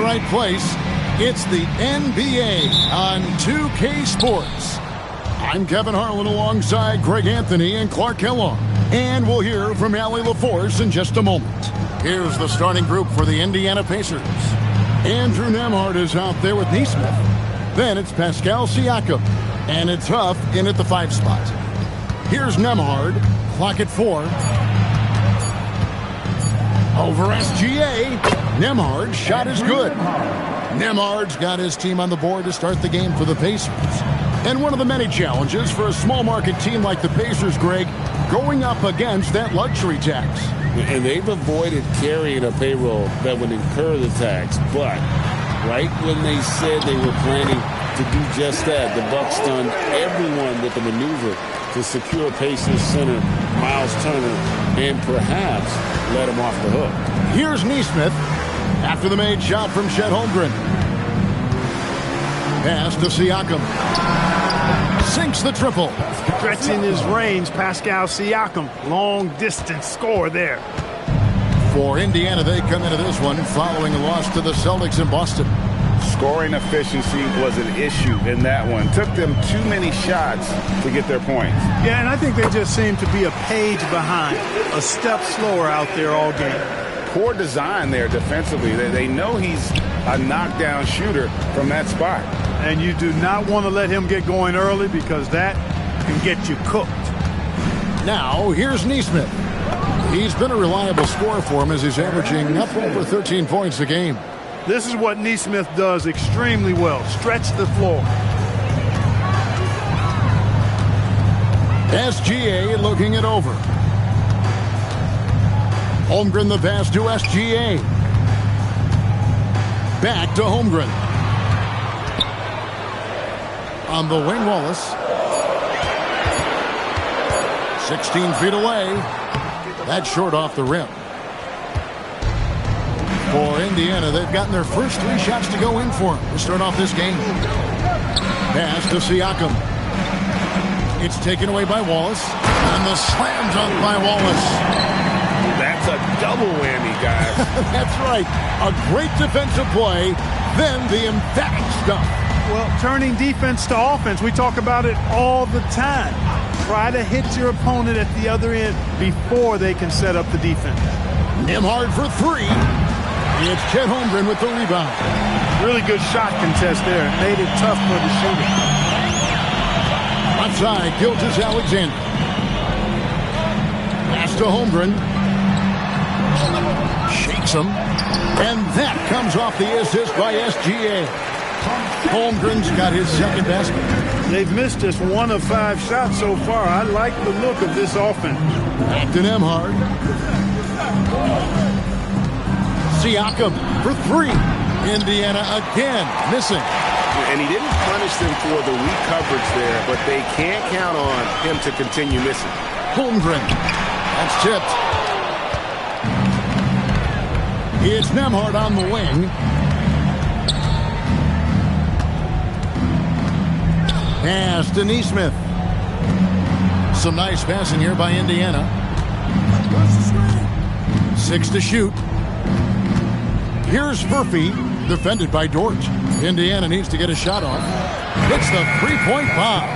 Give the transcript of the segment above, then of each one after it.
right place. It's the NBA on 2K Sports. I'm Kevin Harlan alongside Greg Anthony and Clark Kellogg. And we'll hear from Allie LaForce in just a moment. Here's the starting group for the Indiana Pacers. Andrew Nembhard is out there with Nesmith. Then it's Pascal Siakam. And it's Huff in at the 5 spot. Here's Nembhard. Clock at 4. Over SGA. Nembhard's shot is good. Nembhard's got his team on the board to start the game for the Pacers. And one of the many challenges for a small market team like the Pacers, Greg, going up against that luxury tax. And they've avoided carrying a payroll that would incur the tax. But right when they said they were planning to do just that, the Bucks stunned everyone with the maneuver to secure Pacers center Miles Turner and perhaps let him off the hook. Here's Nesmith after the made shot from Chet Holmgren. Pass to Siakam. Sinks the triple. Stretching his range, Pascal Siakam. Long distance score there. For Indiana, they come into this one following a loss to the Celtics in Boston. Scoring efficiency was an issue in that one. Took them too many shots to get their points. Yeah, and I think they just seem to be a page behind, a step slower out there all game. Poor design there defensively. They know he's a knockdown shooter from that spot. And you do not want to let him get going early because that can get you cooked. Now, here's Nesmith. He's been a reliable scorer for him as he's averaging up over 13 points a game. This is what Nesmith does extremely well. Stretch the floor. SGA looking it over. Holmgren the pass to SGA. Back to Holmgren. On the wing, Wallace. 16 feet away. That's short off the rim. For Indiana, they've gotten their first 3 shots to go in for them to start off this game. Pass to Siakam. It's taken away by Wallace. And the slam dunk by Wallace. That's a double whammy, guys. That's right. A great defensive play, then the emphatic stuff. Well, turning defense to offense, we talk about it all the time. Try to hit your opponent at the other end before they can set up the defense. Nembhard for 3. It's Chet Holmgren with the rebound. Really good shot contest there. It made it tough for the shooter. Outside, Gilgeous-Alexander. Pass to Holmgren. Shakes him. And that comes off the assist by SGA. Holmgren's got his second basket. They've missed just 1 of 5 shots so far. I like the look of this offense. Back to Nembhard. Siakam for 3. Indiana again missing. And he didn't punish them for the weak coverage there, but they can't count on him to continue missing. Holmgren. That's tipped. It's Nembhard on the wing. Pass to Nesmith. Some nice passing here by Indiana. 6 to shoot. Here's Murphy, defended by Dort. Indiana needs to get a shot off. Hits the 3-point bomb.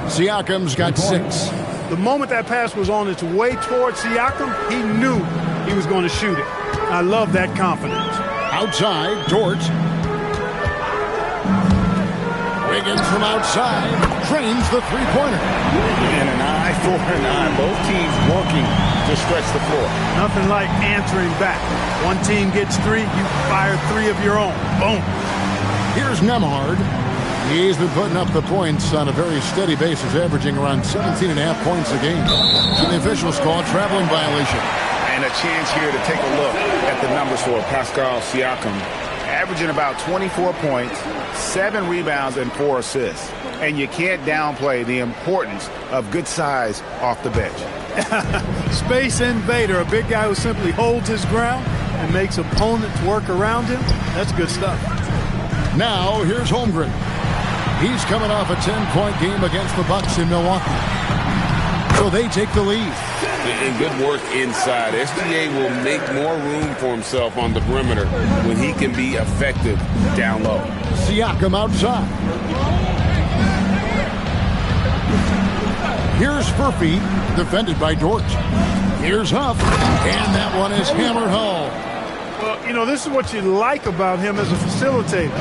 Siakam's got 6. The moment that pass was on its way towards Siakam, he knew he was going to shoot it. I love that confidence. Outside, Dort. Wiggins from outside trains the 3-pointer. And an eye for an eye. Both teams working to stretch the floor. Nothing like answering back. One team gets 3, you fire 3 of your own. Boom. Here's Nembhard. He's been putting up the points on a very steady basis, averaging around 17.5 points a game. And the officials call a traveling violation. And a chance here to take a look at the numbers for Pascal Siakam. Averaging about 24 points, 7 rebounds, and 4 assists. And you can't downplay the importance of good size off the bench. Space invader, a big guy who simply holds his ground and makes opponents work around him. That's good stuff. Now, here's Holmgren. He's coming off a 10-point game against the Bucks in Milwaukee. So they take the lead. and good work inside. SGA will make more room for himself on the perimeter when he can be effective down low. Siakam outside. Here's Furphy, defended by Dort. Here's Huff, and that one is hammered home. Well, you know, this is what you like about him as a facilitator.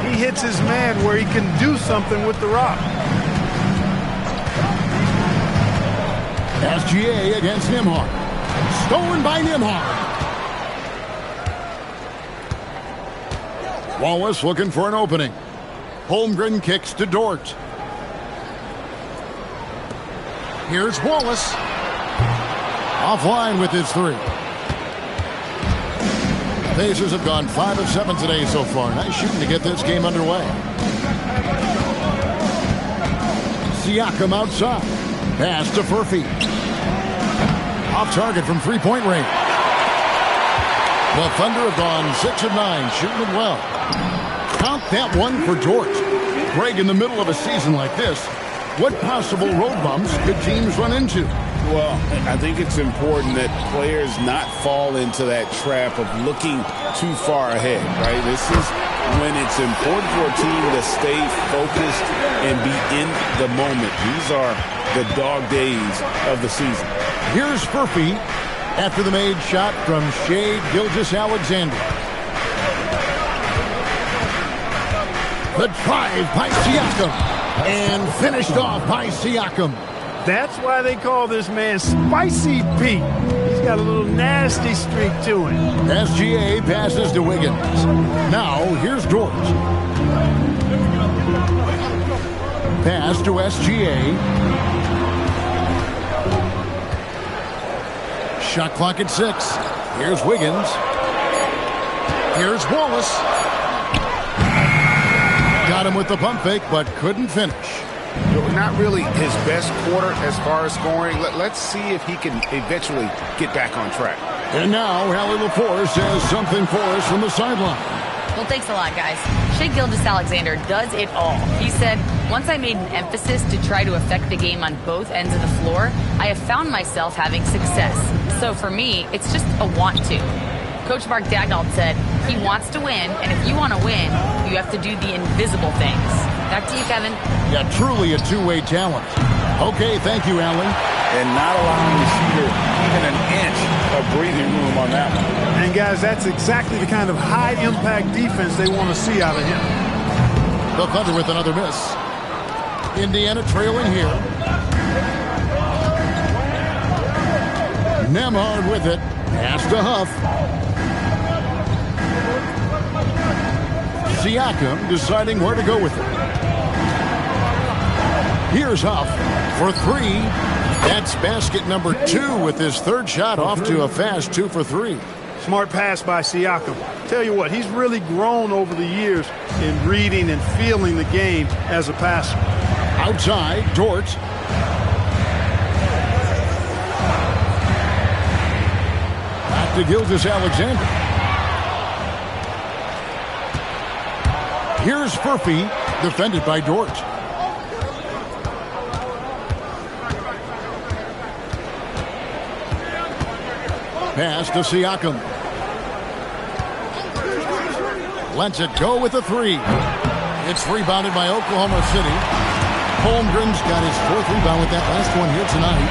He hits his man where he can do something with the rock. SGA against Nembhard. Stolen by Nembhard. Wallace looking for an opening. Holmgren kicks to Dort. Here's Wallace. Offline with his three. Pacers have gone 5 of 7 today so far. Nice shooting to get this game underway. Siakam outside. Pass to Furphy. Off target from three-point range. The Thunder have gone 6 of 9, shooting it well. Count that one for Dort. Greg, in the middle of a season like this, what possible road bumps could teams run into? Well, I think it's important that players not fall into that trap of looking too far ahead, right? This is when it's important for a team to stay focused and be in the moment. These are the dog days of the season. Here's Furphy after the made shot from Shai Gilgeous-Alexander. The drive by Siakam and finished off by Siakam. That's why they call this man Spicy Pete. He's got a little nasty streak to him. SGA passes to Wiggins. Now, here's Dort. Pass to SGA. Shot clock at 6. Here's Wiggins. Here's Wallace. Got him with the pump fake, but couldn't finish. Not really his best quarter as far as scoring. Let's see if he can eventually get back on track. And now, Allie LaForce says something for us from the sideline. Well, thanks a lot, guys. Shai Gilgeous-Alexander does it all. He said, once I made an emphasis to try to affect the game on both ends of the floor, I have found myself having success. So for me, it's just a want to. Coach Mark Dagnall said, he wants to win, and if you want to win, you have to do the invisible things. Back to you, Kevin. Yeah, truly a two-way talent. Okay, thank you, Allie. And not allowing the shooter even an inch of breathing room on that one. And, guys, that's exactly the kind of high-impact defense they want to see out of him. The Thunder with another miss. Indiana trailing here. Nembhard with it. Pass to Huff. Siakam deciding where to go with it. Here's Huff for 3. That's basket number 2 with his third shot off to a fast 2 for 3. Smart pass by Siakam. Tell you what, he's really grown over the years in reading and feeling the game as a passer. Outside, Dort. Back to Gilgeous-Alexander. Here's Furphy, defended by Dort. Pass to Siakam. Lets it go with a 3. It's rebounded by Oklahoma City. Holmgren's got his 4th rebound with that last one here tonight.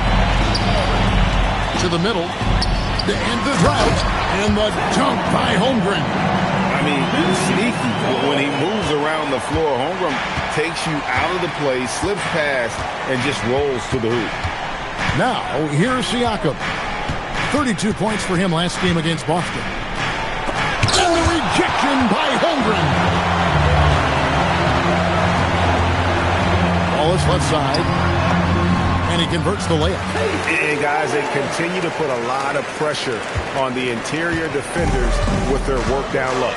To the middle. To end the drought. And the dunk by Holmgren. I mean, sneaky. When he moves around the floor, Holmgren takes you out of the play, slips past, and just rolls to the hoop. Now, here's Siakam. 32 points for him last game against Boston. And the rejection by Holmgren. Wallace left side. And he converts the layup. And guys, they continue to put a lot of pressure on the interior defenders with their work down low.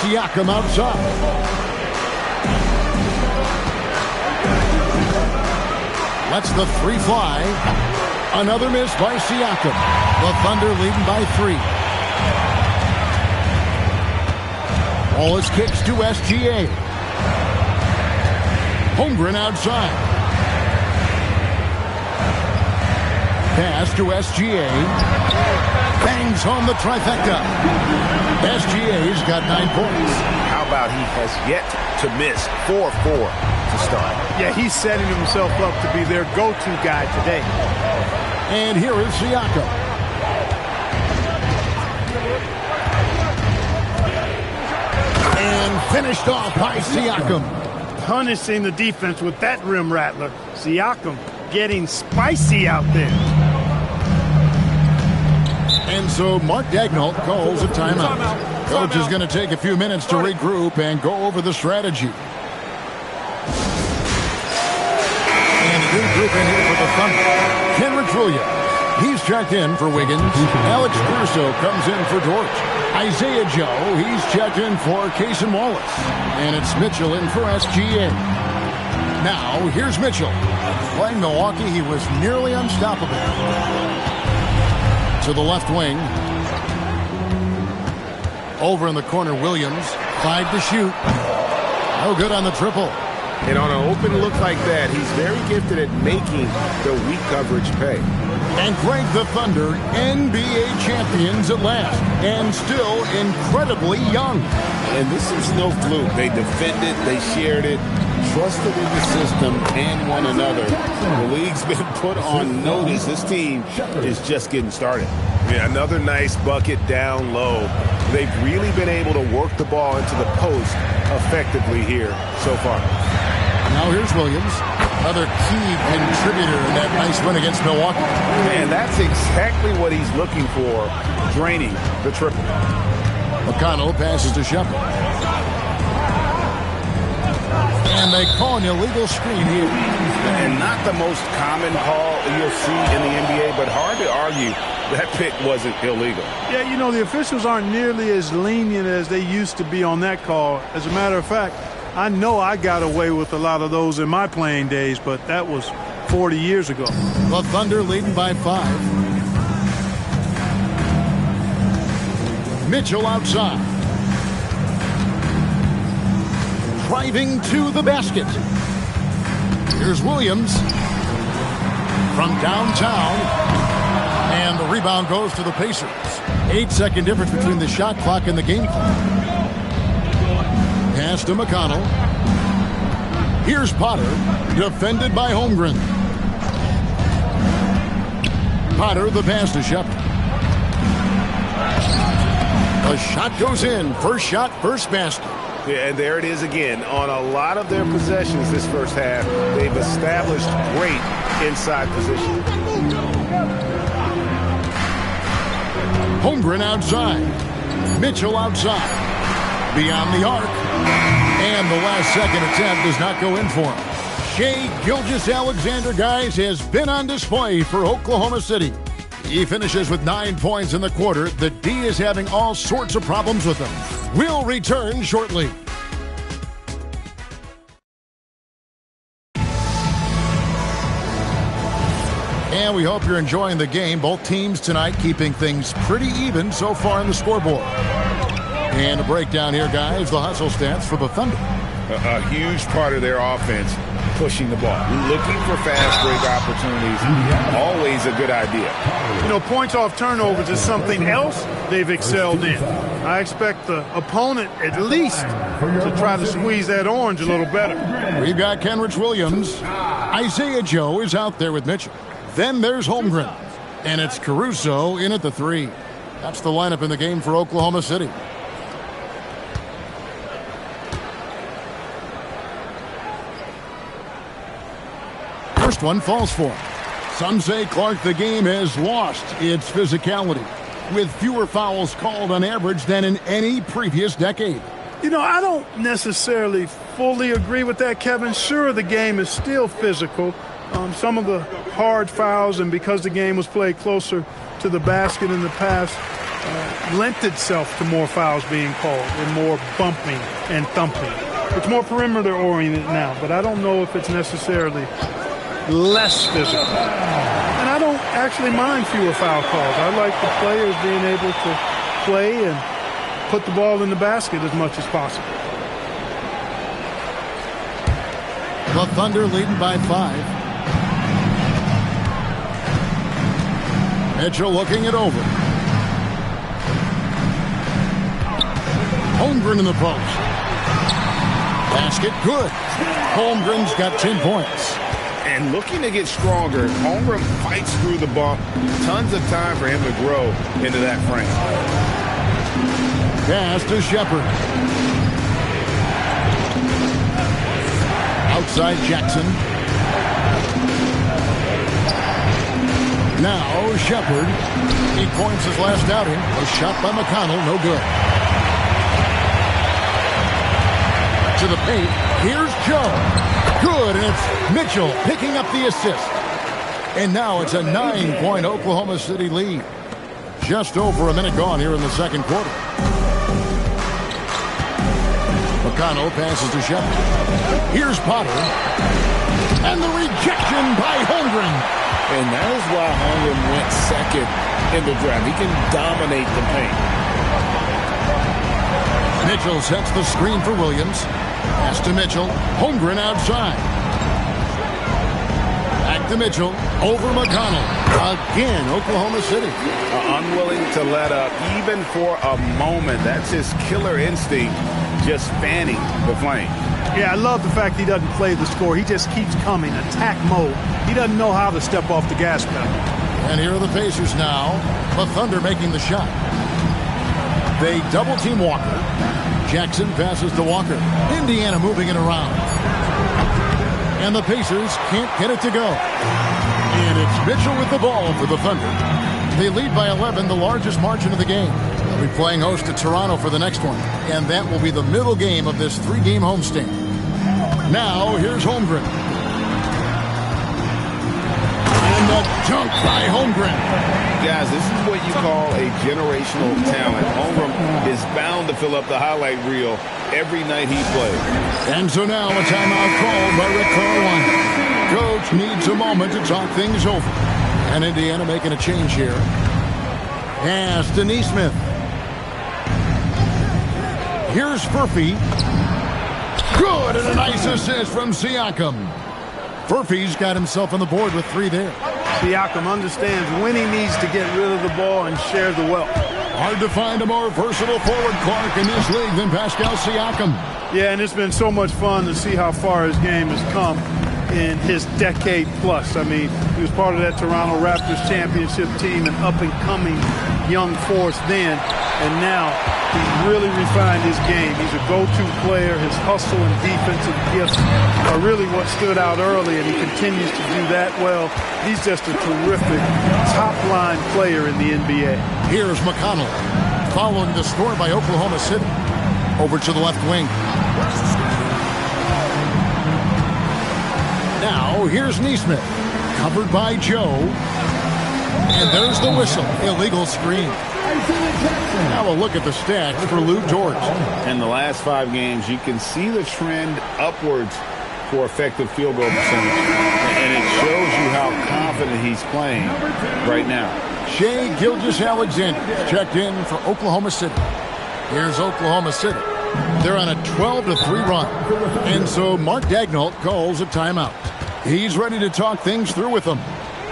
Siakam outside. Lets the 3 fly. Another miss by Siakam. The Thunder leading by 3. Wallace kicks to SGA. Holmgren outside. Pass to SGA. Bangs home the trifecta. SGA's got 9 points. How about he has yet to miss 4-4 to start? Yeah, he's setting himself up to be their go-to guy today. And here is Siakam. And finished off by Siakam. Punishing the defense with that rim rattler. Siakam getting spicy out there. And so Mark Daigneault calls a timeout. Coach is going to take a few minutes to regroup and go over the strategy. And a new group in here for the Thunder. Kenrich Williams. He's checked in for Wiggins. Alex Caruso comes in for Dort. Isaiah Joe, he's checked in for Cason Wallace. And it's Mitchell in for SGA. Now, here's Mitchell. Playing Milwaukee, he was nearly unstoppable. To the left wing. Over in the corner, Williams. 5 to shoot. No good on the triple. And on an open look like that, he's very gifted at making the weak coverage pay. And Greg, the Thunder, NBA champions at last. And still incredibly young. And this is no fluke. They defended, they shared it, trusted in the system and one another. The league's been put on notice. This team is just getting started. Yeah, another nice bucket down low. They've really been able to work the ball into the post effectively here so far. Now here's Williams, another key contributor in that nice win against Milwaukee. And that's exactly what he's looking for, draining the triple. McConnell passes to Shepard. And they call an illegal screen here. And not the most common call you'll see in the NBA, but hard to argue that pick wasn't illegal. Yeah, you know, the officials aren't nearly as lenient as they used to be on that call. As a matter of fact, I know I got away with a lot of those in my playing days, but that was 40 years ago. The Thunder leading by 5. Mitchell outside. Driving to the basket. Here's Williams from downtown. And the rebound goes to the Pacers. 8-second difference between the shot clock and the game clock. Pass to McConnell. Here's Potter, defended by Holmgren. Potter, the pass to Shepard. The shot goes in. First shot, first basket. Yeah, and there it is again. On a lot of their possessions this first half, they've established great inside position. Holmgren outside. Mitchell outside. Beyond the arc. And the last second attempt does not go in for him. Shai Gilgeous-Alexander, guys, has been on display for Oklahoma City. He finishes with 9 points in the quarter. The D is having all sorts of problems with him. We'll return shortly. And we hope you're enjoying the game. Both teams tonight keeping things pretty even so far in the scoreboard. And a breakdown here, guys, the hustle stats for the Thunder. A huge part of their offense, pushing the ball. Looking for fast break opportunities, always a good idea. You know, points off turnovers is something else they've excelled in. I expect the opponent at least to try to squeeze that orange a little better. We've got Kenrich Williams. Isaiah Joe is out there with Mitchell. Then there's Holmgren. And it's Caruso in at the 3. That's the lineup in the game for Oklahoma City. First one falls for him. Some say, Clark, the game has lost its physicality, with fewer fouls called on average than in any previous decade. You know, I don't necessarily fully agree with that, Kevin. Sure, the game is still physical. Some of the hard fouls, and because the game was played closer to the basket in the past, lent itself to more fouls being called and more bumping and thumping. It's more perimeter-oriented now, but I don't know if it's necessarily less physical. And I don't actually mind fewer foul calls. I like the players being able to play and put the ball in the basket as much as possible. The Thunder leading by 5. Mitchell looking it over. Holmgren in the post. Basket good. Holmgren's got 10 points. And looking to get stronger, Holmgren fights through the bump. Tons of time for him to grow into that frame. Pass to Shepard. Outside Jackson. Now Shepard. He points his last outing. A shot by McConnell, no good. To the paint. Here's Joe. Good, and it's Mitchell picking up the assist. And now it's a 9-point Oklahoma City lead. Just over a minute gone here in the second quarter. McConnell passes to Shepard. Here's Potter. And the rejection by Holmgren. And that is why Holmgren went second in the draft. He can dominate the paint. Mitchell sets the screen for Williams. Pass to Mitchell. Holmgren outside. Back to Mitchell. Over McConnell. Again, Oklahoma City. Unwilling to let up even for a moment. That's his killer instinct, just fanning the flame. Yeah, I love the fact he doesn't play the score. He just keeps coming, attack mode. He doesn't know how to step off the gas pedal. And here are the Pacers now. The Thunder making the shot. They double-team Walker. Jackson passes to Walker. Indiana moving it around. And the Pacers can't get it to go. And it's Mitchell with the ball for the Thunder. They lead by 11, the largest margin of the game. They'll be playing host to Toronto for the next one. And that will be the middle game of this 3-game homestand. Now, here's Holmgren. And the dunk by Holmgren. Guys, this is what you call a generational talent. Holmgren is bound to fill up the highlight reel every night he plays. And so now a timeout called by Rick Carlisle. Coach needs a moment to talk things over. And Indiana making a change here. Pass to Neesmith. Here's Furphy. Good, and a nice assist from Siakam. Furphy's got himself on the board with 3 there. Siakam understands when he needs to get rid of the ball and share the wealth. Hard to find a more versatile forward, Clark, in this league than Pascal Siakam. Yeah, and it's been so much fun to see how far his game has come in his decade plus. I mean, he was part of that Toronto Raptors championship team, an up-and-coming young force then, and now he's really refined his game. He's a go-to player. His hustle and defensive gifts are really what stood out early, and he continues to do that well. He's just a terrific top-line player in the NBA. Here's McConnell, following the score by Oklahoma City. Over to the left wing. Now, here's Neesmith, covered by Joe. And there's the whistle, illegal screen. Now a look at the stats for Lou George. In the last 5 games, you can see the trend upwards for effective field goal percentage. And it shows you how confident he's playing right now. Shai Gilgeous-Alexander checked in for Oklahoma City. Here's Oklahoma City. They're on a 12-3 run. And so Mark Daigneault calls a timeout. He's ready to talk things through with them.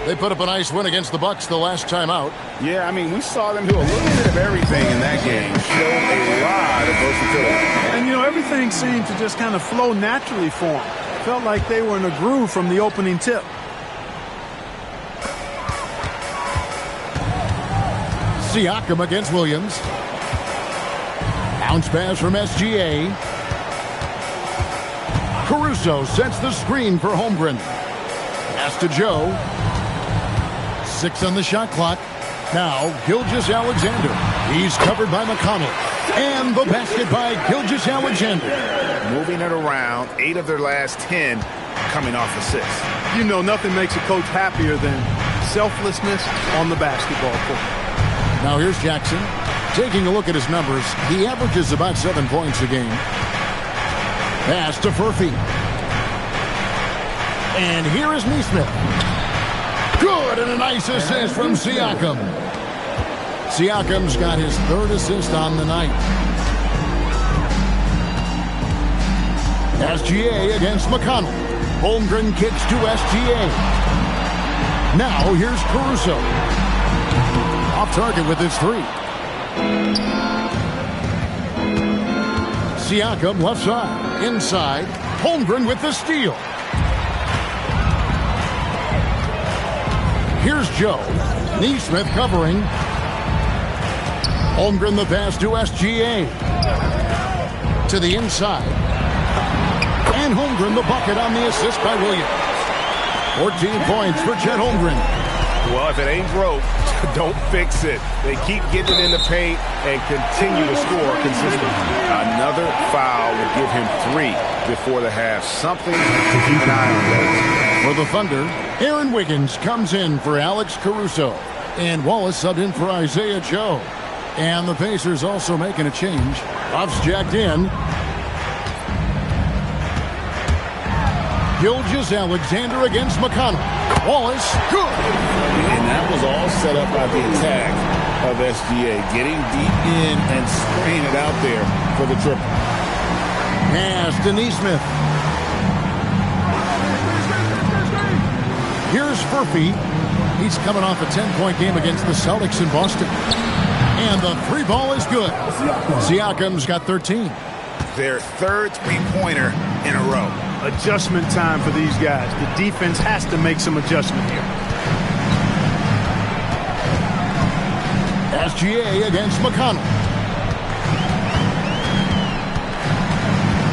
They put up a nice win against the Bucks the last time out. Yeah, I mean, we saw them do a little bit of everything in that game. Show a lot of versatility. And, you know, everything seemed to just kind of flow naturally for them. Felt like they were in a groove from the opening tip. Siakam against Williams. Bounce pass from SGA. Caruso sets the screen for Holmgren. Pass to Joe. 6 on the shot clock. Now Gilgeous-Alexander. He's covered by McConnell. And the basket by Gilgeous-Alexander. Moving it around, 8 of their last 10 coming off assists. You know, nothing makes a coach happier than selflessness on the basketball court. Now here's Jackson. Taking a look at his numbers, he averages about 7 points a game. Pass to Furphy. And here is Neesmith. Good, and a nice assist from Siakam. Siakam's got his 3rd assist on the night. SGA against McConnell. Holmgren kicks to SGA. Now here's Caruso. Off target with his 3. Siakam left side. Inside. Holmgren with the steal. Here's Joe. Neesmith covering. Holmgren the pass to SGA. To the inside. And Holmgren the bucket on the assist by Williams. 14 points for Chet Holmgren. Well, if it ain't broke, don't fix it. They keep getting it in the paint and continue to score consistently. Another foul will give him 3 before the half. Something to keep an eye on, guys. For the Thunder, Aaron Wiggins comes in for Alex Caruso. And Wallace subbed in for Isaiah Joe. And the Pacers also making a change. Buffs jacked in. Gilgeous-Alexander against McConnell. Wallace, good. And that was all set up by the attack of SGA. Getting deep in and spraying it out there for the triple. Pass to Neesmith. Here's Furphy. He's coming off a 10-point game against the Celtics in Boston. And the 3 ball is good. Siakam's got 13. Their third 3-pointer in a row. Adjustment time for these guys. The defense has to make some adjustment here. SGA against McConnell.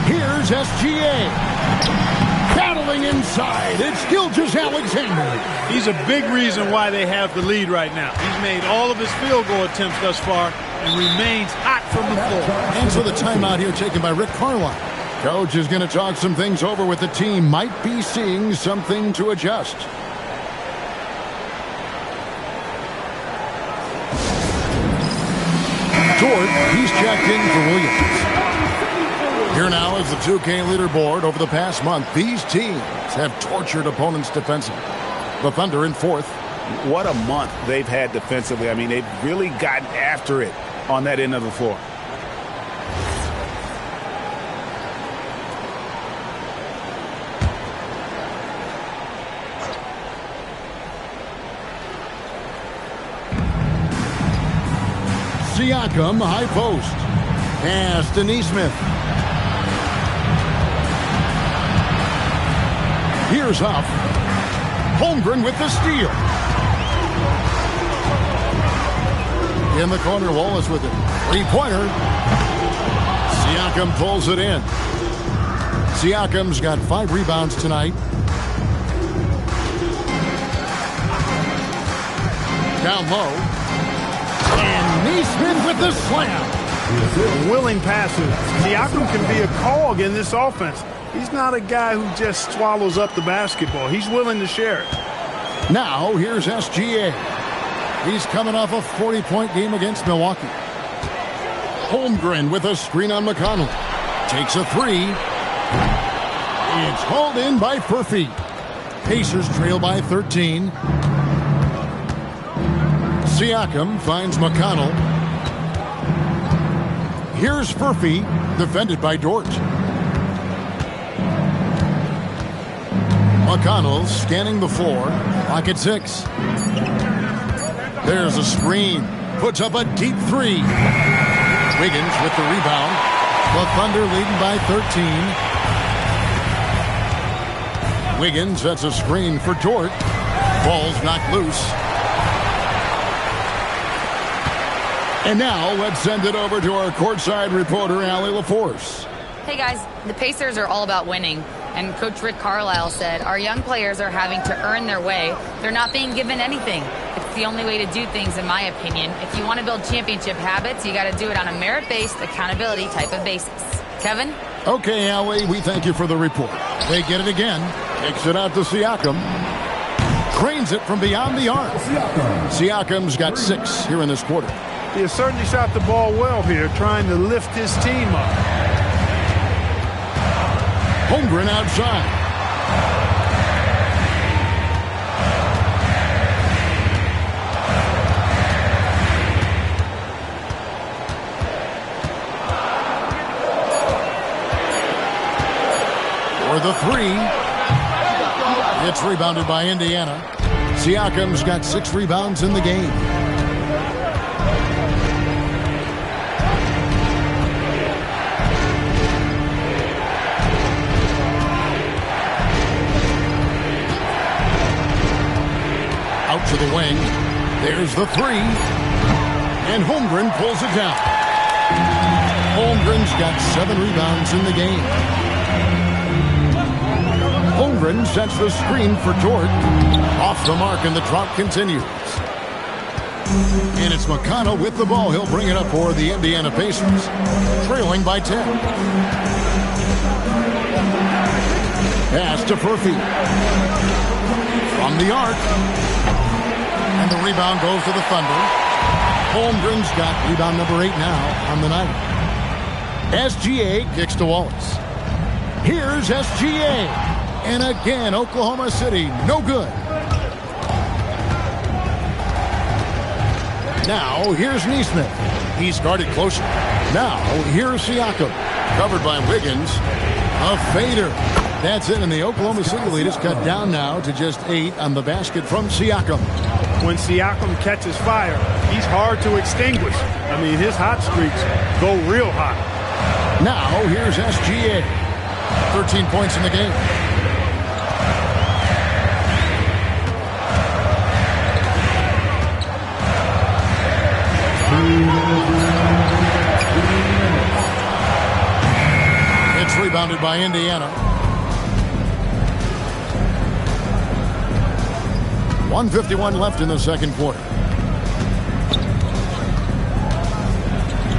Here's SGA. Battling inside. It's Gilgeous-Alexander. He's a big reason why they have the lead right now. He's made all of his field goal attempts thus far and remains hot from the floor. And so the timeout here taken by Rick Carlisle. Coach is going to talk some things over with the team. Might be seeing something to adjust. Dort, he's checked in for Williams. Here now is the 2K leaderboard. Over the past month, these teams have tortured opponents defensively. The Thunder in 4th. What a month they've had defensively. I mean, they've really gotten after it on that end of the floor. Siakam, high post. Pass to Neesmith. Here's Huff. Holmgren with the steal. In the corner, Wallace with it. 3-pointer. Siakam pulls it in. Siakam's got 5 rebounds tonight. Down low. And Neesmith with the slam. Willing passes. Siakam can be a cog in this offense. He's not a guy who just swallows up the basketball. He's willing to share it. Now, here's SGA. He's coming off a 40-point game against Milwaukee. Holmgren with a screen on McConnell. Takes a 3. It's hauled in by Furphy. Pacers trail by 13. Siakam finds McConnell. Here's Furphy, defended by Dort. McConnell scanning the floor. Clock at 6. There's a screen. Puts up a deep 3. Wiggins with the rebound. The Thunder leading by 13. Wiggins sets a screen for Dort. Ball's knocked loose. And now let's send it over to our courtside reporter, Allie LaForce. Hey guys, the Pacers are all about winning. And Coach Rick Carlisle said, our young players are having to earn their way. They're not being given anything. It's the only way to do things, in my opinion. If you want to build championship habits, you got to do it on a merit-based, accountability type of basis. Kevin? Okay, Allie, we thank you for the report. They get it again. Kicks it out to Siakam. Cranes it from beyond the arc. Siakam's got 6 here in this quarter. He has certainly shot the ball well here, trying to lift his team up. Holmgren outside. For the 3. It's rebounded by Indiana. Siakam's got 6 rebounds in the game. Here's the three. And Holmgren pulls it down. Holmgren's got 7 rebounds in the game. Holmgren sets the screen for Dort. Off the mark, and the drought continues. And it's McConnell with the ball. He'll bring it up for the Indiana Pacers, trailing by 10. Pass to Furphy. From the arc. And the rebound goes to the Thunder. Holmgren's got rebound number 8 now on the night. SGA kicks to Wallace. Here's SGA. And again, Oklahoma City, no good. Now, here's Neesmith. He's guarded closer. Now, here's Siakam. Covered by Wiggins. A fader. That's it, and the Oklahoma City lead is cut down now to just 8 on the basket from Siakam. When Siakam catches fire, he's hard to extinguish. I mean, his hot streaks go real hot. Now, here's SGA. 13 points in the game. It's rebounded by Indiana. 1:51 left in the second quarter.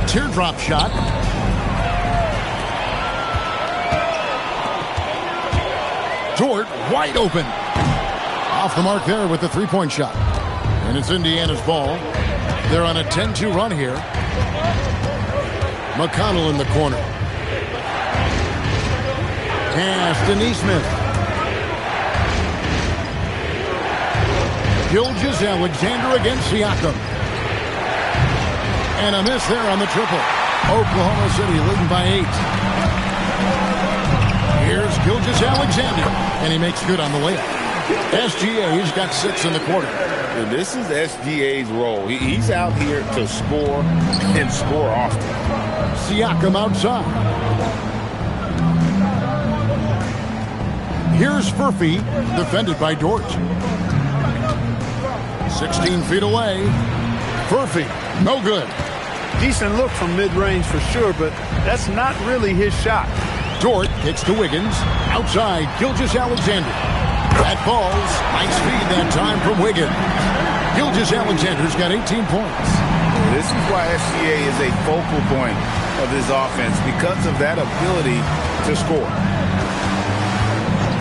Teardrop shot. Dort wide open. Off the mark there with the three-point shot. And it's Indiana's ball. They're on a 10-2 run here. McConnell in the corner. Pass to Neesmith. Gilgeous-Alexander against Siakam. And a miss there on the triple. Oklahoma City leading by 8. Here's Gilgeous-Alexander. And he makes good on the layup. SGA's got 6 in the quarter. And this is SGA's role. He's out here to score and score often. Siakam outside. Here's Furphy, defended by Dort. 16 feet away. Furphy, no good. Decent look from mid-range for sure, but that's not really his shot. Dort kicks to Wiggins. Outside, Gilgeous-Alexander. That falls. Nice feed that time from Wiggins. Gilgeous-Alexander's got 18 points. This is why SGA is a focal point of this offense, because of that ability to score.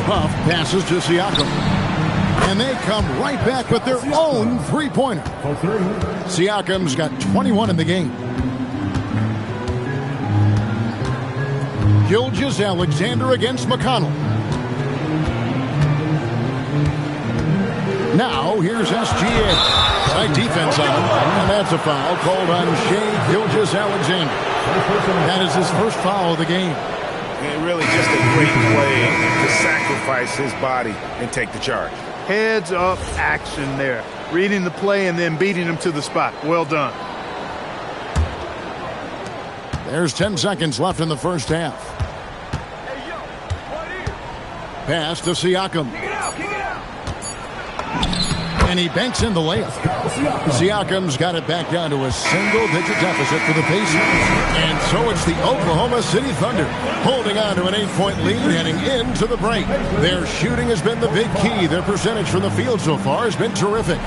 Puff passes to Siakam. And they come right back with their own three-pointer. Siakam's got 21 in the game. Gilgeous-Alexander against McConnell. Now, here's SGA. Tight defense on him. And that's a foul called on Shai Gilgeous-Alexander. That is his first foul of the game. And really just a great play to sacrifice his body and take the charge. Heads up action there. Reading the play and then beating him to the spot. Well done. There's 10 seconds left in the first half. Pass to Siakam. And he banks in the layup. Siakam's got it back down to a single-digit deficit for the Pacers. And so it's the Oklahoma City Thunder holding on to an 8-point lead heading into the break. Their shooting has been the big key. Their percentage from the field so far has been terrific.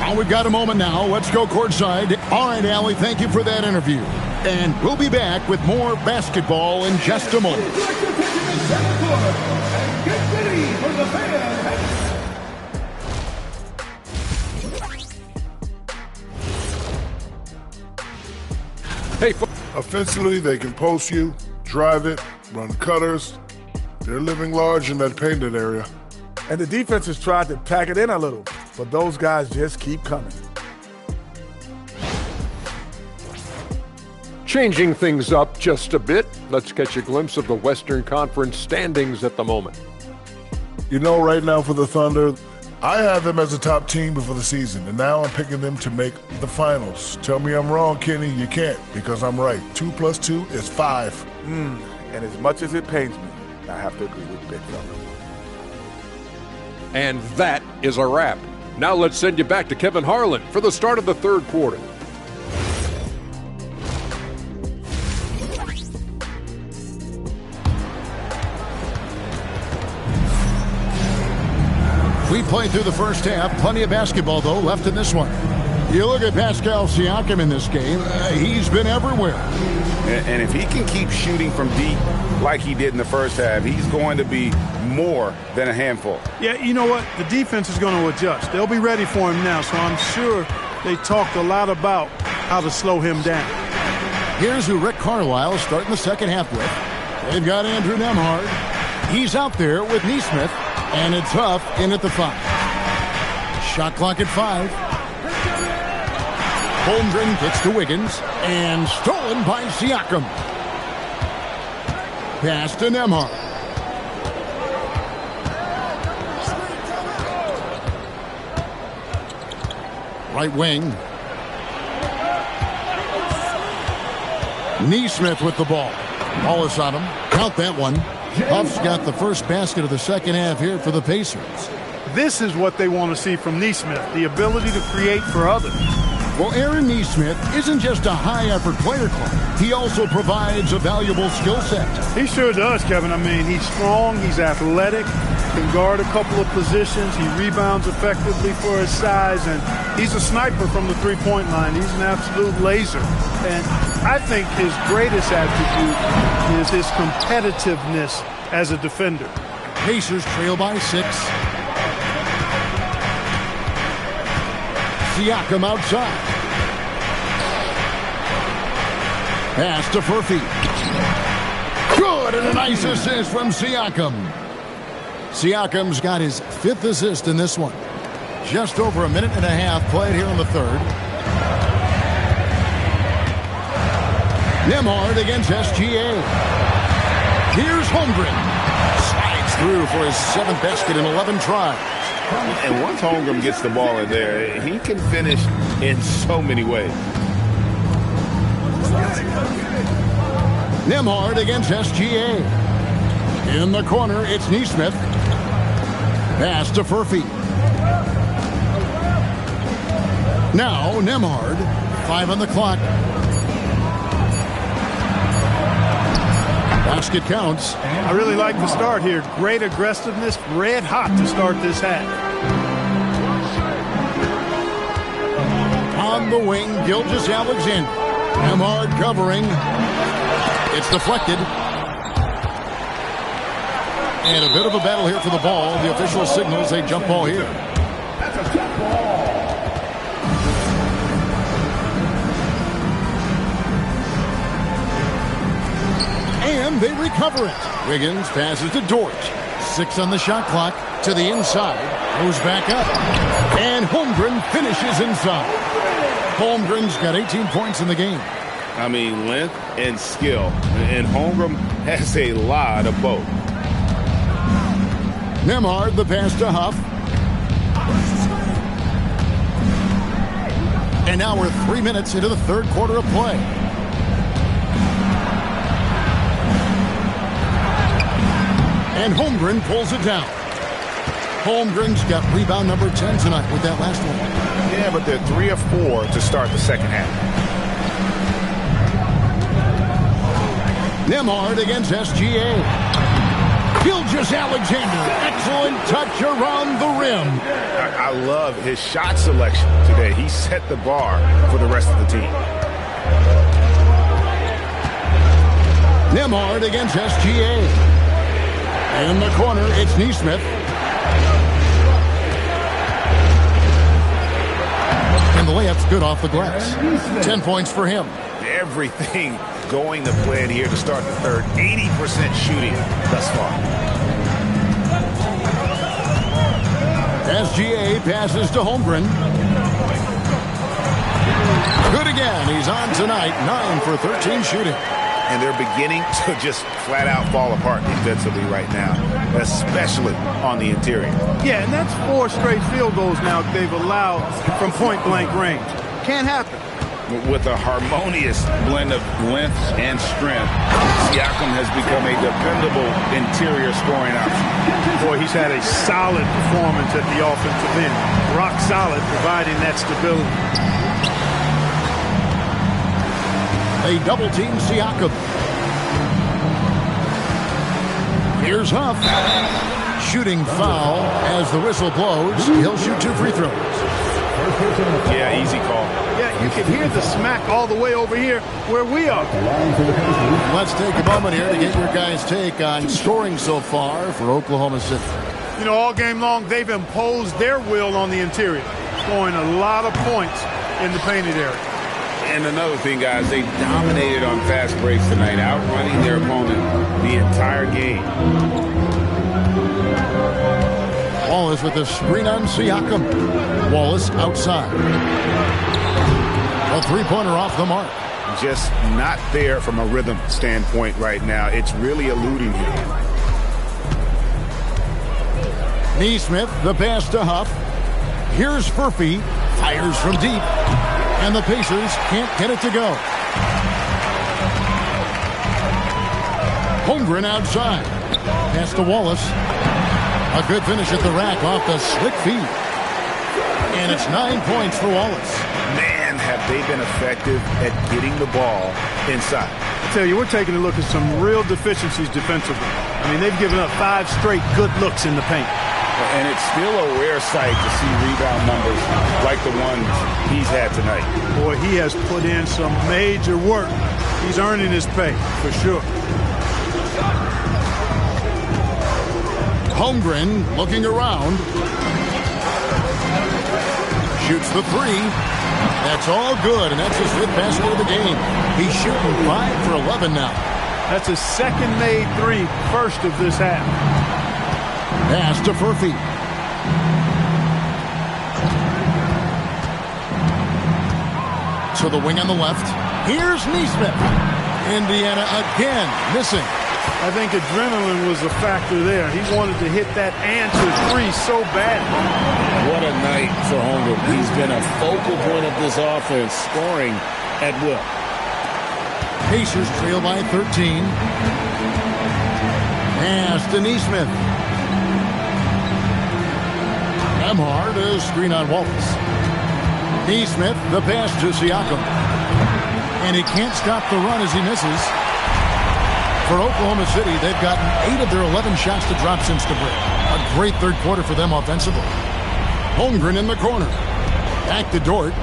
Well, we've got a moment now. Let's go courtside. All right, Allie, thank you for that interview. And we'll be back with more basketball in just a moment. Get ready for the fans. Hey, offensively, they can post you, drive it, run cutters. They're living large in that painted area. And the defense has tried to pack it in a little, but those guys just keep coming. Changing things up just a bit, let's catch a glimpse of the Western Conference standings at the moment. You know, right now for the Thunder, I have them as a top team before the season, and now I'm picking them to make the finals. Tell me I'm wrong, Kenny. You can't, because I'm right. 2 + 2 is 5. And as much as it pains me, I have to agree with Big Fella. And that is a wrap. Now let's send you back to Kevin Harlan for the start of the third quarter. We played through the first half. Plenty of basketball, though, left in this one. You look at Pascal Siakam in this game, he's been everywhere. And if he can keep shooting from deep like he did in the first half, he's going to be more than a handful. Yeah, you know what? The defense is going to adjust. They'll be ready for him now, so I'm sure they talked a lot about how to slow him down. Here's who Rick Carlisle starting the second half with. They've got Andrew Nembhard. He's out there with Neesmith, and it's Huff in at the 5. Shot clock at 5. Holmgren gets to Wiggins, and stolen by Siakam. Pass to Nembhard. Right wing. Neesmith with the ball. Wallace on him. Count that one. Huff's got the first basket of the second half here for the Pacers. This is what they want to see from Neesmith, the ability to create for others. Well, Aaron Neesmith isn't just a high-effort player, Clark. He also provides a valuable skill set. He sure does, Kevin. I mean, he's strong, he's athletic, can guard a couple of positions, he rebounds effectively for his size, and he's a sniper from the three-point line. He's an absolute laser. And I think his greatest attribute is his competitiveness as a defender. Pacers trail by 6. Siakam outside. Pass to Furphy. Good, and a nice assist from Siakam. Siakam's got his 5th assist in this one. Just over a minute and a half played here in the third. Nembhard against SGA. Here's Holmgren. Slides through for his 7th basket in 11 tries. And once Holmgren gets the ball in there, he can finish in so many ways. Nembhard against SGA. In the corner, it's Neesmith. Pass to Furphy. Now, Nembhard. 5 on the clock. Basket counts. I really like the start here. Great aggressiveness, red hot to start this half. On the wing, Gilgeous-Alexander. Nembhard covering. It's deflected. And a bit of a battle here for the ball. The official signals a jump ball here. That's a jump ball. And they recover it. Wiggins passes to Dort. 6 on the shot clock. To the inside. Goes back up. And Holmgren finishes inside. Holmgren's got 18 points in the game. I mean, length and skill. And Holmgren has a lot of both. Nembhard, the pass to Huff. And now we're 3 minutes into the third quarter of play. And Holmgren pulls it down. Holmgren's got rebound number 10 tonight with that last one. Yeah, but they're 3 of 4 to start the second half. Nembhard against SGA. Gilgeous-Alexander. Excellent touch around the rim. I love his shot selection today. He set the bar for the rest of the team. Nembhard against SGA. In the corner, it's Neesmith. And the layup's good off the glass. 10 points for him. Everything going to plan here to start the third. 80% shooting thus far. SGA passes to Holmgren. Good again. He's on tonight. 9 for 13 shooting. And they're beginning to just flat out fall apart defensively right now, especially on the interior. Yeah, and that's 4 straight field goals now they've allowed from point-blank range. Can't happen. With a harmonious blend of length and strength, Siakam has become a dependable interior scoring option. Boy, he's had a solid performance at the offensive end. Rock solid, providing that stability. They double-team Siakam. Here's Huff. Shooting foul as the whistle blows. He'll shoot 2 free throws. Yeah, easy call. Yeah, you can hear the smack all the way over here where we are. Let's take a moment here to get your guys' take on scoring so far for Oklahoma City. You know, all game long, they've imposed their will on the interior, scoring a lot of points in the painted area. And another thing, guys, they dominated on fast breaks tonight, outrunning their opponent the entire game. Wallace with a screen on Siakam. Wallace outside. A three-pointer off the mark. Just not there from a rhythm standpoint right now. It's really eluding him. Neesmith, the pass to Huff. Here's Furphy. Fires from deep. And the Pacers can't get it to go. Holmgren outside. Pass to Wallace. A good finish at the rack off the slick feed. And it's 9 points for Wallace. Man, have they been effective at getting the ball inside. I tell you, we're taking a look at some real deficiencies defensively. I mean, they've given up 5 straight good looks in the paint. And it's still a rare sight to see rebound numbers like the ones he's had tonight. Boy, he has put in some major work. He's earning his pay, for sure. Holmgren looking around. Shoots the 3. That's all good, and that's his 5th basket of the game. He's shooting 5 for 11 now. That's a second made 3, first of this half. Pass to Furphy. To the wing on the left. Here's Neesmith. Indiana again missing. I think adrenaline was a factor there. He wanted to hit that answer 3 so bad. What a night for Holmgren. He's been a focal point of this offense, scoring at will. Pacers trail by 13. Pass to Neesmith. Emhart is screen on Wallace. Neesmith, the pass to Siakam. And he can't stop the run as he misses. For Oklahoma City, they've gotten 8 of their 11 shots to drop since the break. A great third quarter for them offensively. Holmgren in the corner. Back to Dort.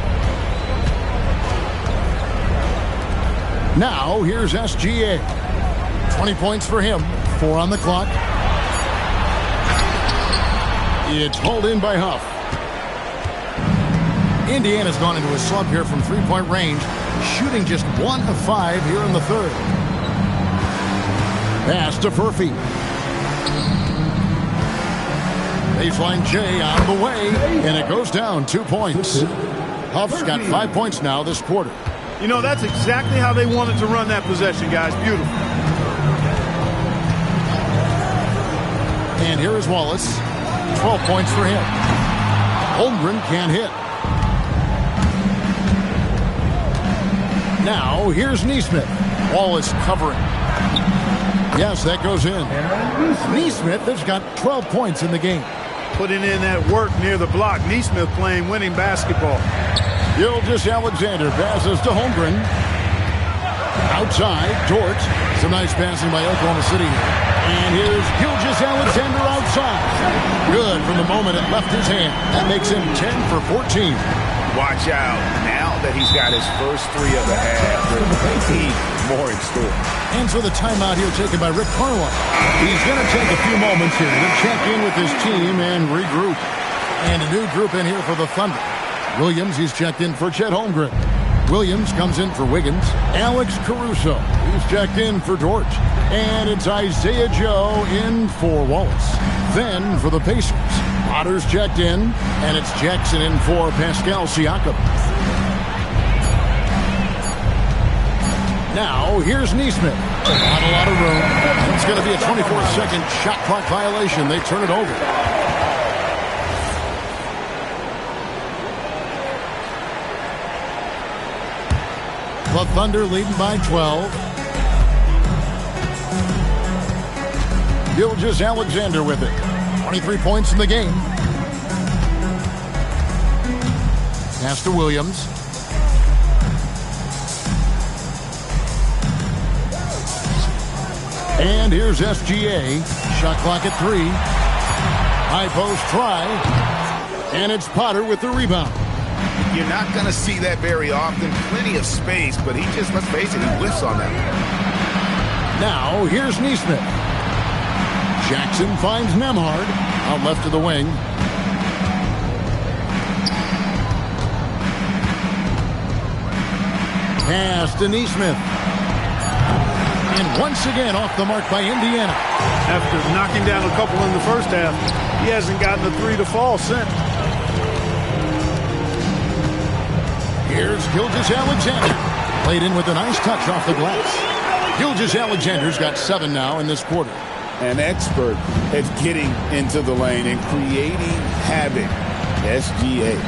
Now, here's SGA. 20 points for him. 4 on the clock. It's hauled in by Huff. Indiana's gone into a slump here from three-point range, shooting just 1 of 5 here in the third. Pass to Furphy. Baseline J on the way, and it goes down 2 points. Huff's got 5 points now this quarter. You know, that's exactly how they wanted to run that possession, guys. Beautiful. And here is Wallace. 12 points for him. Holmgren can't hit. Now, here's Neesmith. Wallace covering. Yes, that goes in. Neesmith has got 12 points in the game. Putting in that work near the block. Neesmith playing winning basketball. Gilgeous-Alexander passes to Holmgren. Outside, Dort. Some nice passing by Oklahoma City. And here's Gilgeous-Alexander outside. Good from the moment it left his hand. That makes him 10 for 14. Watch out. Now that he's got his first 3 of the half, there's more in store. And so the timeout here taken by Rick Carlisle. He's going to take a few moments here to check in with his team and regroup. And a new group in here for the Thunder. Williams, he's checked in for Chet Holmgren. Williams comes in for Wiggins. Alex Caruso, he's checked in for Dort. And it's Isaiah Joe in for Wallace. Then for the Pacers, Potter's checked in, and it's Jackson in for Pascal Siakam. Now, here's Neesmith. Not a lot of room. It's going to be a 24-second shot clock violation. They turn it over. The Thunder leading by 12. Gilgeous-Alexander with it. 23 points in the game. Pass to Williams. And here's SGA. Shot clock at 3. High post try. And it's Potter with the rebound. You're not going to see that very often. Plenty of space, but he just, let's face it, he whiffs on that. Now, here's Nesmith. Jackson finds Nembhard out left of the wing. Pass to Nesmith. And once again off the mark by Indiana. After knocking down a couple in the first half, he hasn't gotten a 3 to fall since. Here's Gilgeous-Alexander. Played in with a nice touch off the glass. Gilgeous-Alexander's got 7 now in this quarter. An expert at getting into the lane and creating havoc. SGA.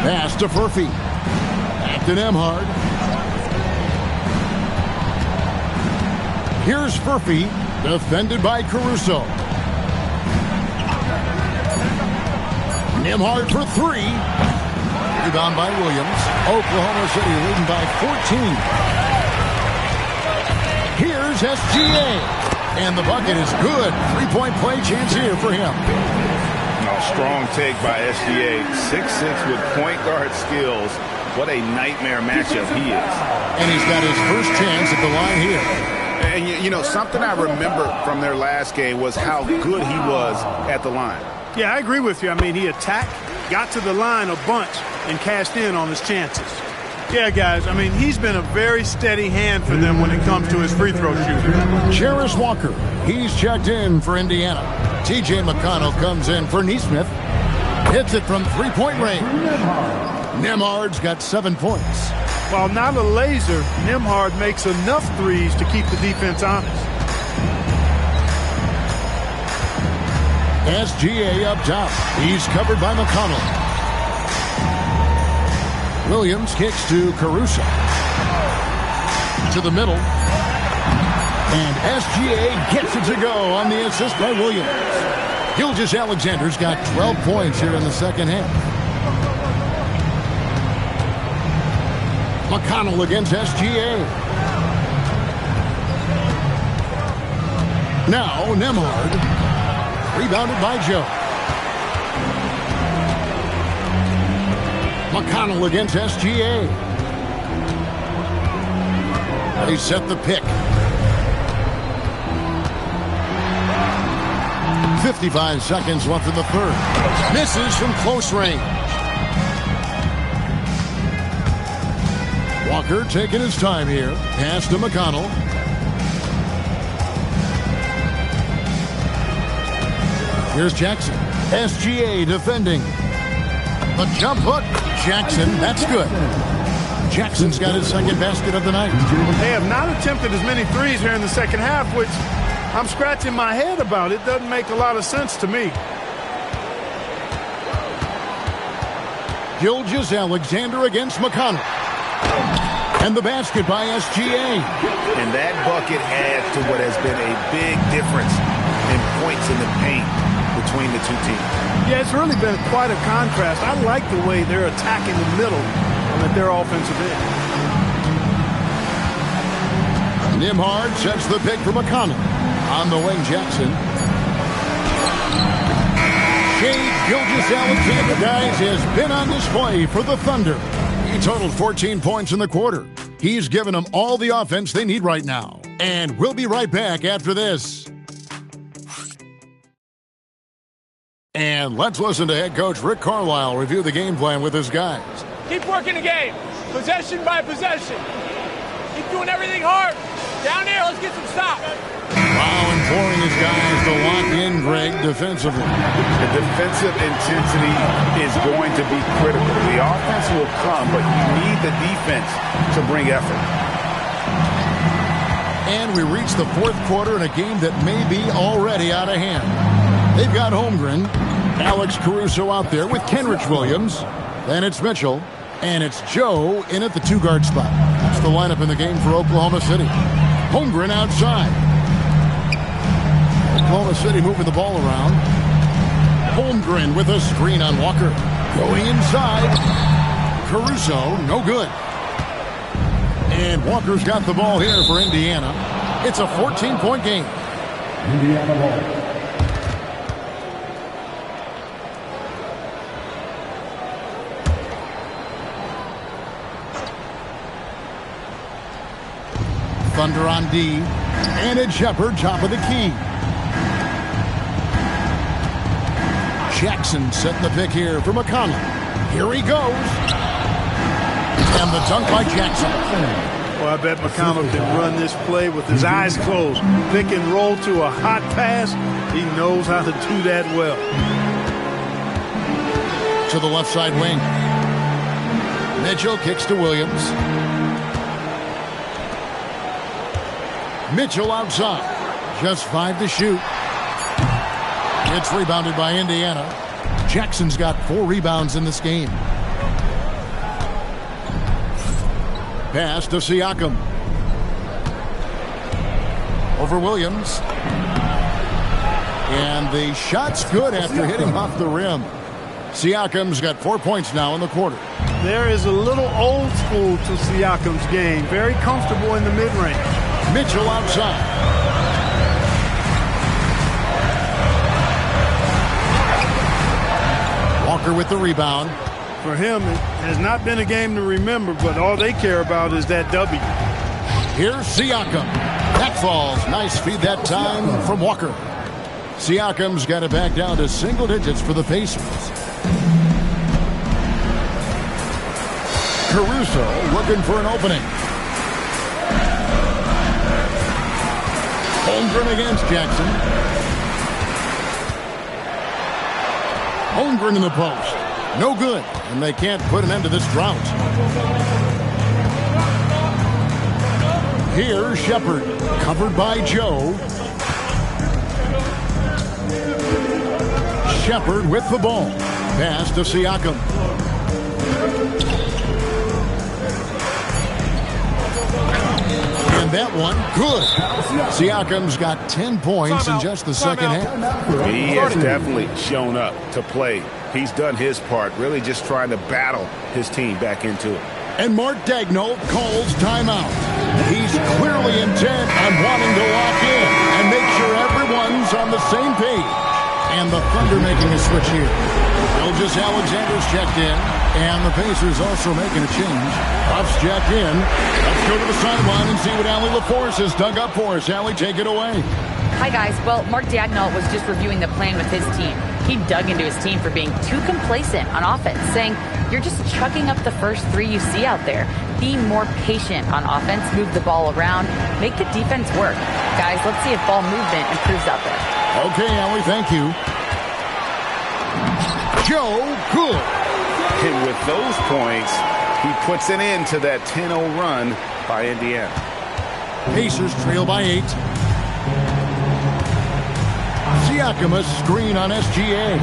Pass to Furphy. Back to Nembhard. Here's Furphy, defended by Caruso. Nembhard for 3. Rebound by Williams. Oklahoma City leading by 14. Here's SGA. And the bucket is good. 3-point play chance here for him. Strong take by SGA. 6'6" with point guard skills. What a nightmare matchup he is. And he's got his first chance at the line here. And, you know, something I remember from their last game was how good he was at the line. Yeah, I agree with you. I mean, he attacked, got to the line a bunch, and cashed in on his chances. Yeah, guys, I mean, he's been a very steady hand for them when it comes to his free throw shooting. Jarris Walker, he's checked in for Indiana. T.J. McConnell comes in for Nesmith. Hits it from 3-point range. Nembhard's got 7 points. While not a laser, Nembhard makes enough threes to keep the defense honest. SGA up top. He's covered by McConnell. Williams kicks to Caruso. To the middle. And SGA gets it to go on the assist by Williams. Gilgeous-Alexander's got 12 points here in the second half. McConnell against SGA. Now Nembhard. Rebounded by Joe. McConnell against SGA. They set the pick. 55 seconds left in the third. Misses from close range. Walker taking his time here. Pass to McConnell. Here's Jackson. SGA defending. The jump hook. Jackson, that's good. Jackson's got his second basket of the night. They have not attempted as many threes here in the second half, which I'm scratching my head about. It doesn't make a lot of sense to me. Gilgeous-Alexander against McConnell. And the basket by SGA. And that bucket adds to what has been a big difference in points in the paint between the two teams. Yeah, it's really been quite a contrast. I like the way they're attacking the middle at their offensive end. Nembhard sets the pick for McConnell. On the wing, Jackson. Shea Gilgeous-Alexander, guys, has been on display for the Thunder. He totaled 14 points in the quarter. He's given them all the offense they need right now. And we'll be right back after this. And let's listen to head coach Rick Carlisle review the game plan with his guys. Keep working the game. Possession by possession. Keep doing everything hard. Down there, let's get some stops. Wow, imploring his guys to lock in, Greg, defensively. The defensive intensity is going to be critical. The offense will come, but you need the defense to bring effort. And we reach the fourth quarter in a game that may be already out of hand. They've got Holmgren, Alex Caruso out there with Kenrich Williams. Then it's Mitchell, And it's Joe in at the 2-guard spot. That's the lineup in the game for Oklahoma City. Holmgren outside. Oklahoma City moving the ball around. Holmgren with a screen on Walker. Going inside. Caruso, no good. And Walker's got the ball here for Indiana. It's a 14-point game. Indiana ball. Thunder on D. And it's Shepard, top of the key. Jackson setting the pick here for McConnell. Here he goes. And the dunk by Jackson. Well, I bet McConnell can run this play with his eyes closed. Pick and roll to a hot pass. He knows how to do that well. To the left side wing. Mitchell kicks to Williams. Mitchell outside. Just 5 to shoot. It's rebounded by Indiana. Jackson's got 4 rebounds in this game. Pass to Siakam. Over Williams. And the shot's good after hitting off the rim. Siakam's got 4 points now in the quarter. There is a little old school to Siakam's game. Very comfortable in the mid-range. Mitchell outside. Walker with the rebound. For him, it has not been a game to remember, but all they care about is that W. Here's Siakam. That falls. Nice feed that time from Walker. Siakam's got it back down to single digits for the Pacers. Caruso looking for an opening. Holmgren against Jackson. Holmgren in the post. No good. And they can't put an end to this drought. Here's Shepard. Covered by Joe. Shepard with the ball. Pass to Siakam. And that one, good. Siakam's got 10 points in just the second half. He has definitely shown up to play. He's done his part, really just trying to battle his team back into it. And Mark Daigneault calls timeout. He's clearly intent on wanting to lock in and make sure everyone's on the same page. And the Thunder making a switch here. Alexander's checked in, and the Pacers also making a change. Buff's checked in. Let's go to the sideline and see what Allie LaForce has dug up for us. Allie, take it away. Hi, guys. Well, Mark Daigneault was just reviewing the plan with his team. He dug into his team for being too complacent on offense, saying, you're just chucking up the first 3 you see out there. Be more patient on offense, move the ball around, make the defense work. Guys, let's see if ball movement improves out there. Okay, Allie, thank you. Joe, good. And with those points, he puts an end to that 10-0 run by Indiana. Pacers trail by 8. Siakam a screen on SGA.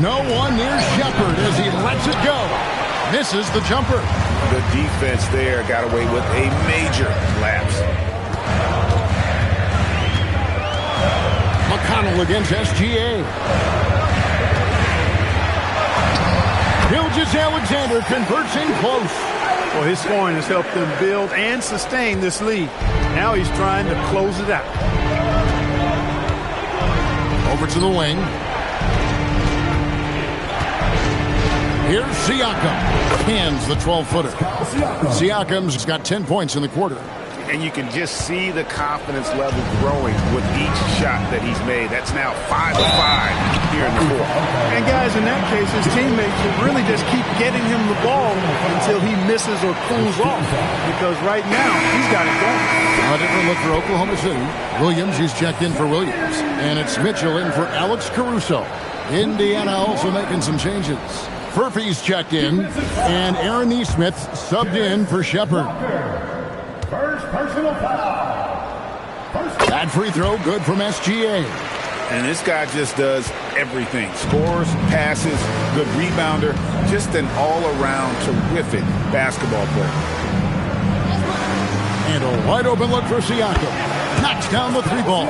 No one near Shepard as he lets it go. Misses the jumper. The defense there got away with a major lapse. McConnell against SGA. Alexander converts in close. Well, his scoring has helped them build and sustain this lead. Now he's trying to close it out. Over to the wing. Here's Siakam. Hands the 12-footer. Siakam's got 10 points in the quarter. And you can just see the confidence level growing with each shot that he's made. That's now 5 of 5 here in the fourth. And guys, in that case, his teammates should really just keep getting him the ball until he misses or cools off. Because right now, he's got it going. A different look for Oklahoma City. Williams, he's checked in for Williams. And it's Mitchell in for Alex Caruso. Indiana also making some changes. Furphy's checked in. And Aaron Nesmith subbed in for Shepard. First personal foul. That free throw good from SGA. And this guy just does everything. Scores, passes, good rebounder, just an all-around terrific basketball player. And a wide open look for Siakam. Knocks down the three ball.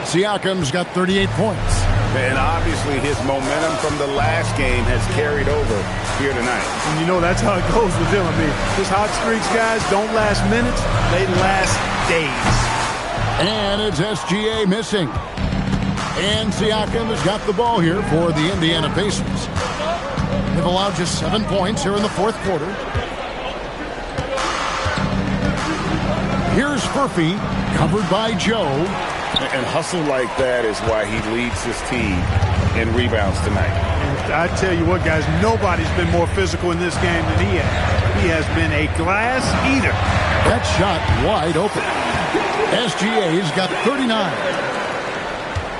Siakam's got 38 points. And obviously his momentum from the last game has carried over here tonight. And you know that's how it goes with him. I mean, his hot streaks, guys, don't last minutes. They last days. And it's SGA missing. And Siakam has got the ball here for the Indiana Pacers. They've allowed just 7 points here in the fourth quarter. Here's Furphy, covered by Joe. And hustle like that is why he leads his team in rebounds tonight. I tell you what, guys, nobody's been more physical in this game than he has. He has been a glass eater. That shot wide open. SGA's got 39.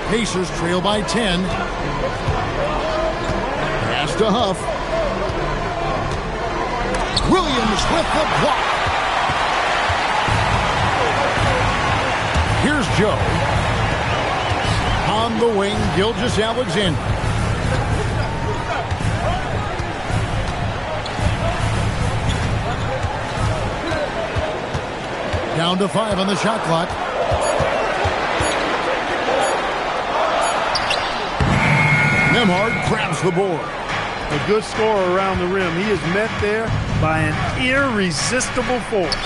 Pacers trail by 10. Pass to Huff. Williams with the block. Here's Joe. On the wing, Gilgeous-Alexander. Down to 5 on the shot clock. Nembhard grabs the board. A good scorer around the rim. He is met there by an irresistible force.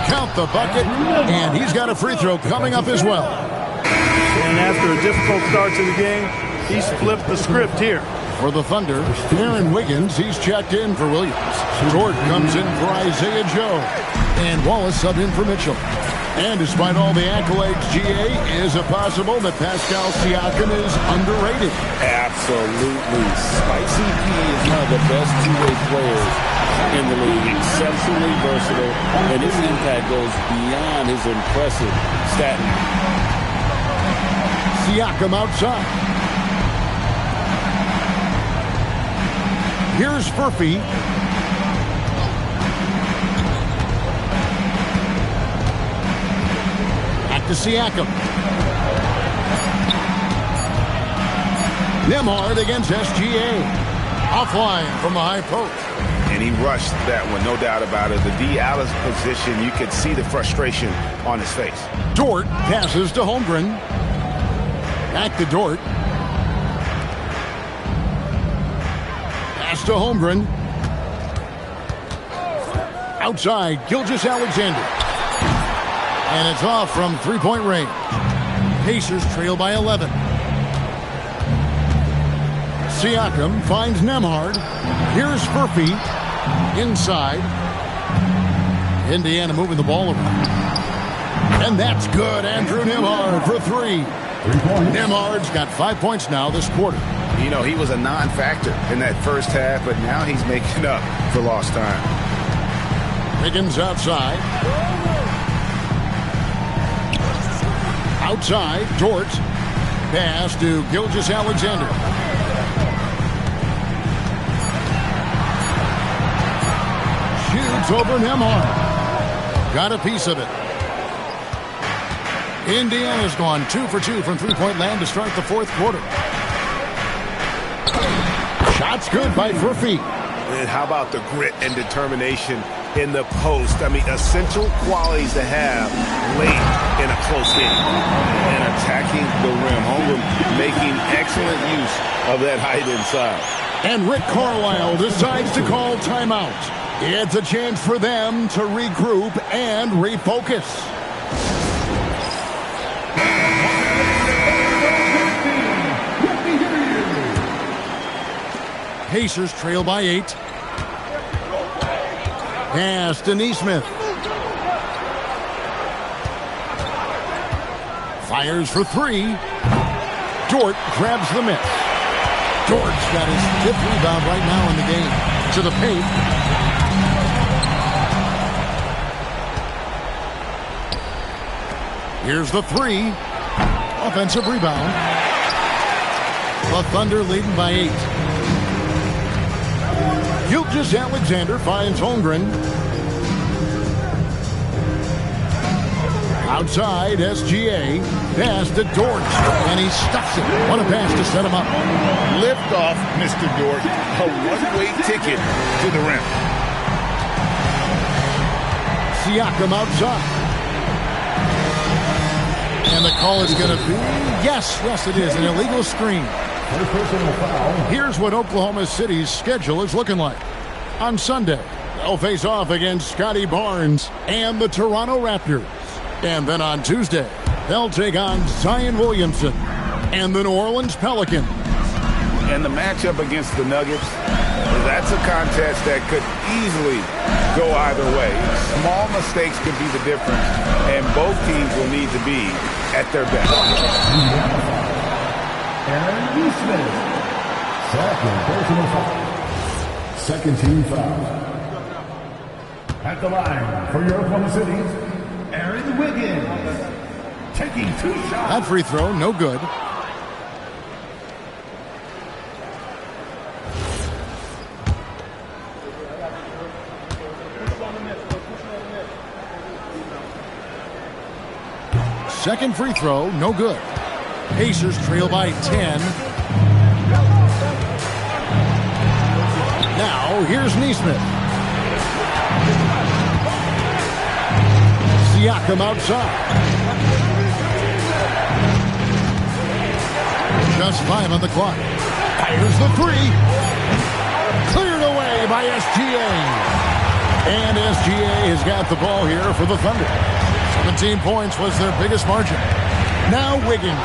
Count the bucket, and he's got a free throw coming up as well. And after a difficult start to the game, he's flipped the script here. For the Thunder, Aaron Wiggins, he's checked in for Williams. Dort comes in for Isaiah Joe. And Wallace subbed in for Mitchell. And despite all the accolades, GA, is it possible that Pascal Siakam is underrated? Absolutely. Spicy P is one of the best two-way players in the league. Exceptionally versatile, and his impact goes beyond his impressive stat. Siakam outside. Here's Furphy. Back to Siakam. Nembhard against SGA. Offline from the high post. And he rushed that one, no doubt about it. The D. Alice position, you could see the frustration on his face. Dort passes to Holmgren. Back to Dort. Pass to Holmgren. Outside, Gilgeous-Alexander. And it's off from three-point range. Pacers trail by 11. Siakam finds Nembhard. Here's Furphy. Inside. Indiana moving the ball around. And that's good. Andrew Nembhard for three. Nembhard's got 5 points now this quarter. You know, he was a non-factor in that first half, but now he's making up for lost time. Wiggins outside. Outside, Dort. Pass to Gilgeous-Alexander. Shoots over Nembhard. Got a piece of it. Indiana's gone 2 for 2 from three-point land to start the fourth quarter. Shots good by Furphy. And how about the grit and determination in the post? I mean, essential qualities to have late in a close game. And attacking the rim. Holmgren making excellent use of that height inside. And Rick Carlisle decides to call timeout. It's a chance for them to regroup and refocus. Pacers trail by 8. Pass to Nesmith. Fires for 3. Dort grabs the miss. Dort's got his 5th rebound right now in the game. To the paint. Here's the 3. Offensive rebound. The Thunder leading by 8. Gilgeous-Alexander finds Holmgren. Outside, SGA. Pass to Dort. And he stuffs it. What a pass to set him up. Lift off, Mr. Dort. A one-way ticket to the rim. Siakam outside. And the call is going to be, yes, it is, an illegal screen. Here's what Oklahoma City's schedule is looking like. On Sunday, they'll face off against Scotty Barnes and the Toronto Raptors. And then on Tuesday, they'll take on Zion Williamson and the New Orleans Pelicans. And the matchup against the Nuggets, that's a contest that could easily go either way. Small mistakes could be the difference, and both teams will need to be at their best. Aaron Smith. Second personal foul. Second team foul. At the line for your Oklahoma City, Aaron Wiggins. Taking 2 shots. That free throw, no good. Second free throw, no good. Pacers trail by 10. Now, here's Nesmith. Siakam outside. Just 5 on the clock. Fires the 3. Cleared away by SGA. And SGA has got the ball here for the Thunder. 17 points was their biggest margin. Now Wiggins.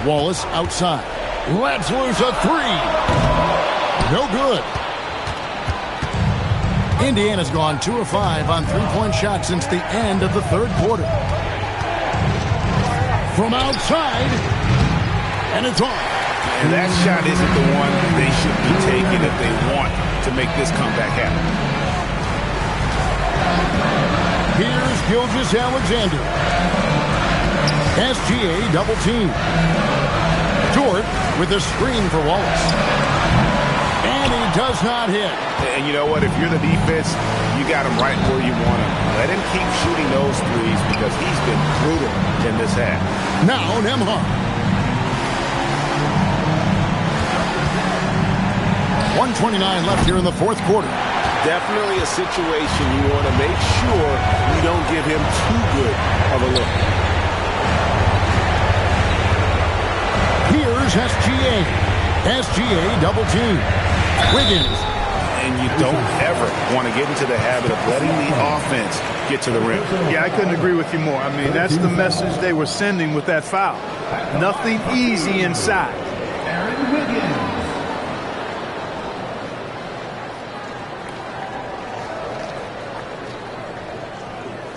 Wallace outside. Lets loose a 3. No good. Indiana's gone 2 of 5 on three-point shots since the end of the third quarter. From outside. And it's on. And that shot isn't the one they should be taking if they want to make this comeback happen. Here's Gilgeous-Alexander. SGA double team. Dort with a screen for Wallace. And he does not hit. And you know what? If you're the defense, you got him right where you want him. Let him keep shooting those threes because he's been brutal in this half. Now Nembhard. 1:29 left here in the fourth quarter. Definitely a situation you want to make sure you don't give him too good of a look. Here's SGA. SGA double team. Wiggins. And you don't ever want to get into the habit of letting the offense get to the rim. Yeah, I couldn't agree with you more. I mean, that's the message they were sending with that foul. Nothing easy inside. Aaron Wiggins.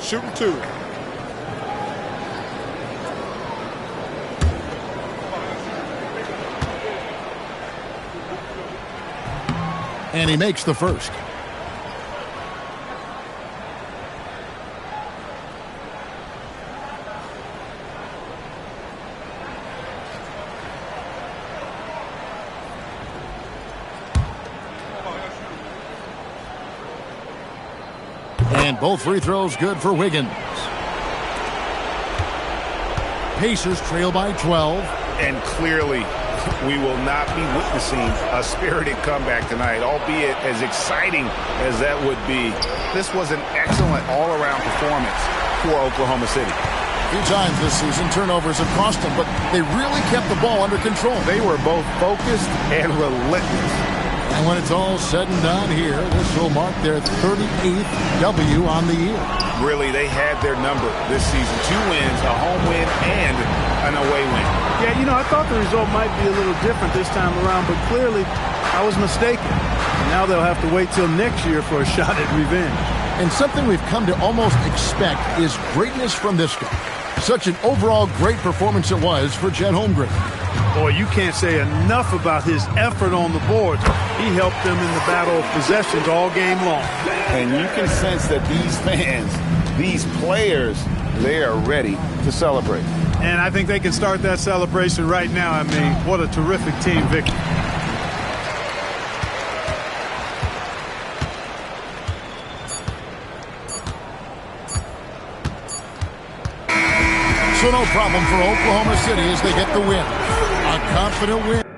Shooting 2. And he makes the first. And both free throws good for Wiggins. Pacers trail by 12. And clearly, we will not be witnessing a spirited comeback tonight, albeit as exciting as that would be. This was an excellent all-around performance for Oklahoma City. A few times this season, turnovers have cost them, but they really kept the ball under control. They were both focused and relentless. And when it's all said and done here, this will mark their 38th W on the year. Really, they had their number this season. 2 wins, a home win, and an away win. Yeah, you know, I thought the result might be a little different this time around, but clearly I was mistaken. Now they'll have to wait till next year for a shot at revenge. And something we've come to almost expect is greatness from this guy. Such an overall great performance it was for Chet Holmgren. Boy, you can't say enough about his effort on the boards. He helped them in the battle of possessions all game long. And you can sense that these fans, these players, they are ready to celebrate. And I think they can start that celebration right now. I mean, what a terrific team victory. So no problem for Oklahoma City as they get the win. A confident win.